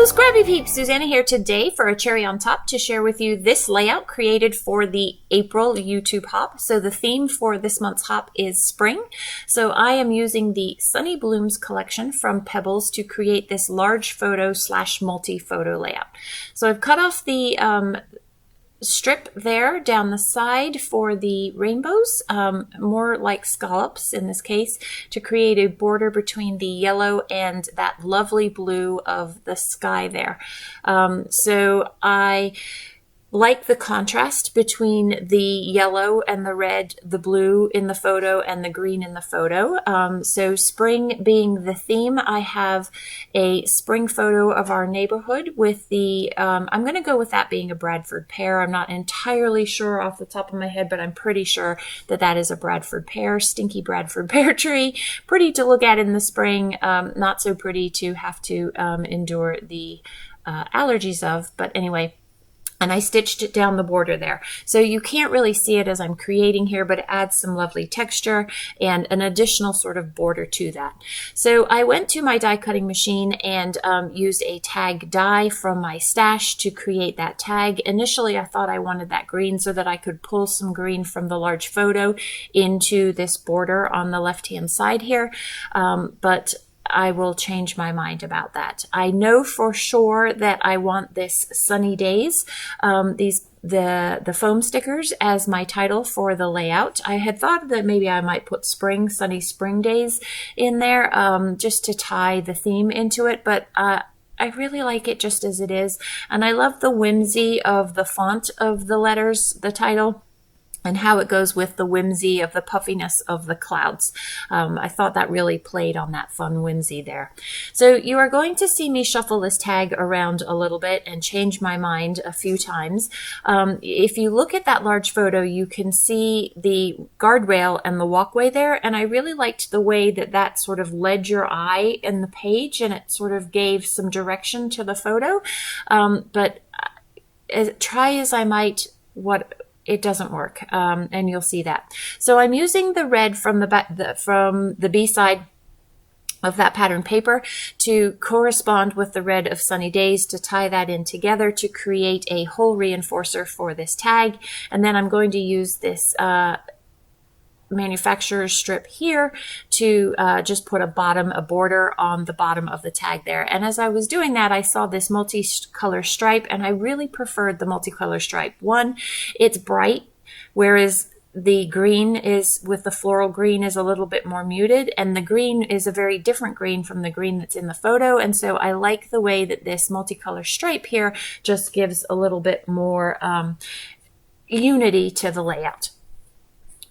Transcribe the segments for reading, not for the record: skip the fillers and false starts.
Scrappy Peeps, Suzanna here today for a cherry on top to share with you this layout created for the April YouTube hop. So the theme for this month's hop is spring. So I am using the Sunny Blooms collection from Pebbles to create this large photo / multi-photo layout. So I've cut off the strip there down the side for the rainbows, more like scallops in this case, to create a border between the yellow and that lovely blue of the sky there. So I like the contrast between the yellow and the red, the blue in the photo and the green in the photo. So spring being the theme, I have a spring photo of our neighborhood with the, I'm going to go with that being a Bradford pear. I'm not entirely sure off the top of my head, but I'm pretty sure that that is a Bradford pear, stinky Bradford pear tree. Pretty to look at in the spring, not so pretty to have to endure the allergies of, but anyway. And I stitched it down the border there. So you can't really see it as I'm creating here, but it adds some lovely texture and an additional sort of border to that. So I went to my die cutting machine and used a tag die from my stash to create that tag. Initially, I thought I wanted that green so that I could pull some green from the large photo into this border on the left-hand side here. But I will change my mind about that. I know for sure that I want this Sunny Days, the foam stickers as my title for the layout. I had thought that maybe I might put spring, sunny spring days in there just to tie the theme into it, but I really like it just as it is. And I love the whimsy of the font of the letters, the title, and how it goes with the whimsy of the puffiness of the clouds. I thought that really played on that fun whimsy there. So you are going to see me shuffle this tag around a little bit and change my mind a few times. If you look at that large photo, you can see the guardrail and the walkway there, and I really liked the way that that sort of led your eye in the page, and it sort of gave some direction to the photo. But try as I might, it doesn't work, and you'll see that. So I'm using the red from the B side of that pattern paper to correspond with the red of Sunny Days to tie that in together to create a hole reinforcer for this tag. And then I'm going to use this manufacturer's strip here to just put a border on the bottom of the tag there. And as I was doing that, I saw this multicolor stripe, and I really preferred the multicolor stripe. One, it's bright, whereas the green is with the floral green is a little bit more muted, and the green is a very different green from the green that's in the photo. And so I like the way that this multicolor stripe here just gives a little bit more unity to the layout.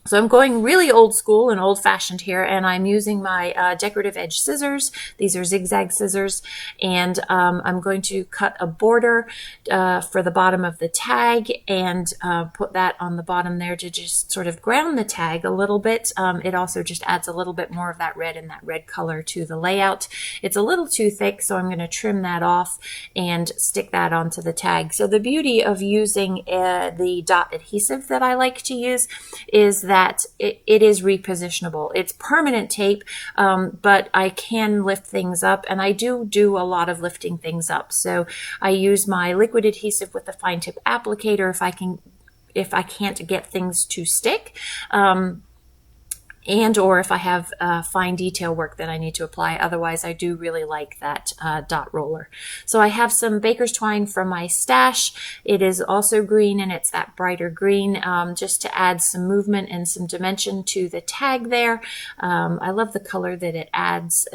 So I'm going really old school and old fashioned here, and I'm using my decorative edge scissors. These are zigzag scissors, and I'm going to cut a border for the bottom of the tag and put that on the bottom there to just sort of ground the tag a little bit. It also just adds a little bit more of that red and that red color to the layout. It's a little too thick, so I'm going to trim that off and stick that onto the tag. So the beauty of using the dot adhesive that I like to use is that it is repositionable. It's permanent tape, but I can lift things up, and I do a lot of lifting things up. So I use my liquid adhesive with the fine tip applicator if I can't get things to stick. And or if I have fine detail work that I need to apply. Otherwise, I do really like that dot roller. So I have some baker's twine from my stash. It is also green, and it's that brighter green just to add some movement and some dimension to the tag there. I love the color that it adds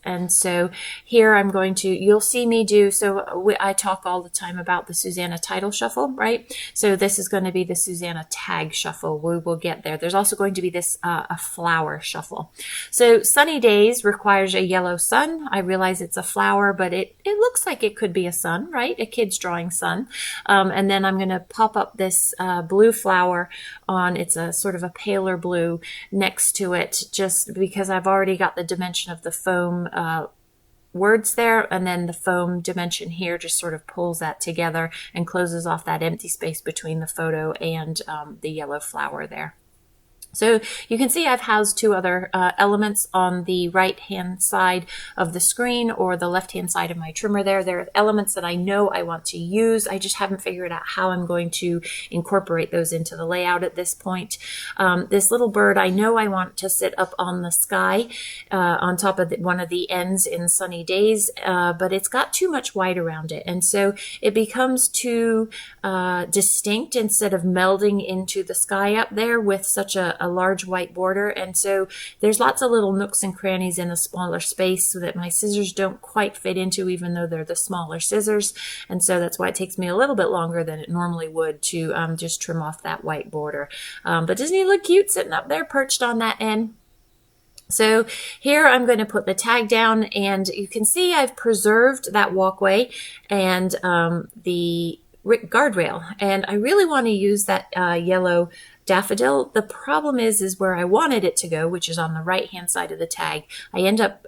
and so here I'm going to, you'll see me do, so I talk all the time about the Suzanna title shuffle, right? So this is going to be the Suzanna tag shuffle. We will get there. There's also going to be this a flower shuffle. So Sunny Days requires a yellow sun. I realize it's a flower, but it looks like it could be a sun, right? A kid's drawing sun. And then I'm going to pop up this blue flower on, it's a sort of a paler blue next to it, just because I've already got the dimension of the foam words there, and then the foam dimension here just sort of pulls that together and closes off that empty space between the photo and the yellow flower there. So you can see I've housed two other elements on the right-hand side of the screen or the left-hand side of my trimmer there. There are elements that I know I want to use. I just haven't figured out how I'm going to incorporate those into the layout at this point. This little bird, I know I want to sit up on the sky on top of one of the ends in sunny days, but it's got too much white around it. And so it becomes too distinct instead of melding into the sky up there with such a large white border. And so there's lots of little nooks and crannies in a smaller space so that my scissors don't quite fit into, even though they're the smaller scissors. And so that's why it takes me a little bit longer than it normally would to just trim off that white border. But doesn't he look cute sitting up there perched on that end? So here I'm going to put the tag down, and you can see I've preserved that walkway and the guardrail, and I really want to use that yellow daffodil. The problem is where I wanted it to go, which is on the right hand side of the tag. I end up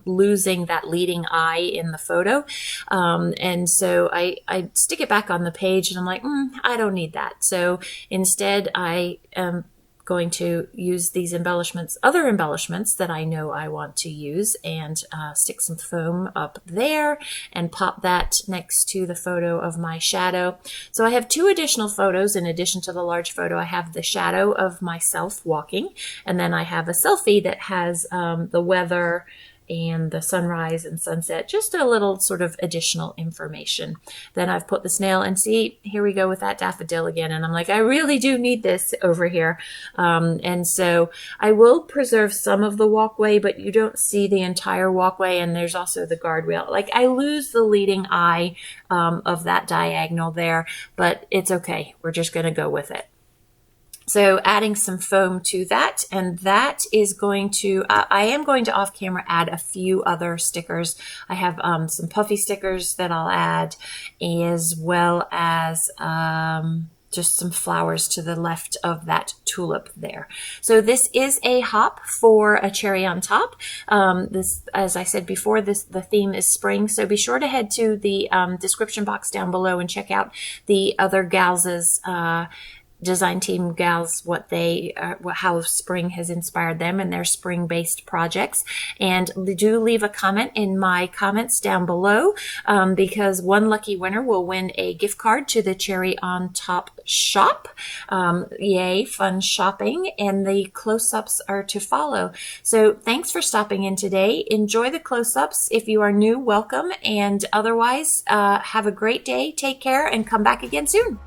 losing that leading eye in the photo, and so I stick it back on the page, and I'm like, I don't need that. So instead I am going to use these embellishments, other embellishments that I know I want to use, and stick some foam up there and pop that next to the photo of my shadow. So I have two additional photos in addition to the large photo. I have the shadow of myself walking, and then I have a selfie that has the weather and the sunrise and sunset, just a little sort of additional information. Then I've put the snail, and see, here we go with that daffodil again. And I'm like, I really do need this over here. And so I will preserve some of the walkway, but you don't see the entire walkway. And there's also the guardrail. Like, I lose the leading eye of that diagonal there, but it's okay. We're just going to go with it. So adding some foam to that, and that is going to, I am going to off camera add a few other stickers. I have some puffy stickers that I'll add, as well as just some flowers to the left of that tulip there. So this is a hop for a cherry on top. This, as I said before, the theme is spring. So be sure to head to the description box down below and check out the other gals' design team gals, what they how spring has inspired them and their spring based projects. And do leave a comment in my comments down below, because one lucky winner will win a gift card to the Cherry on Top shop. Yay, fun shopping, and the close-ups are to follow. So thanks for stopping in today. Enjoy the close-ups. If you are new, welcome, and otherwise have a great day. Take care and come back again soon.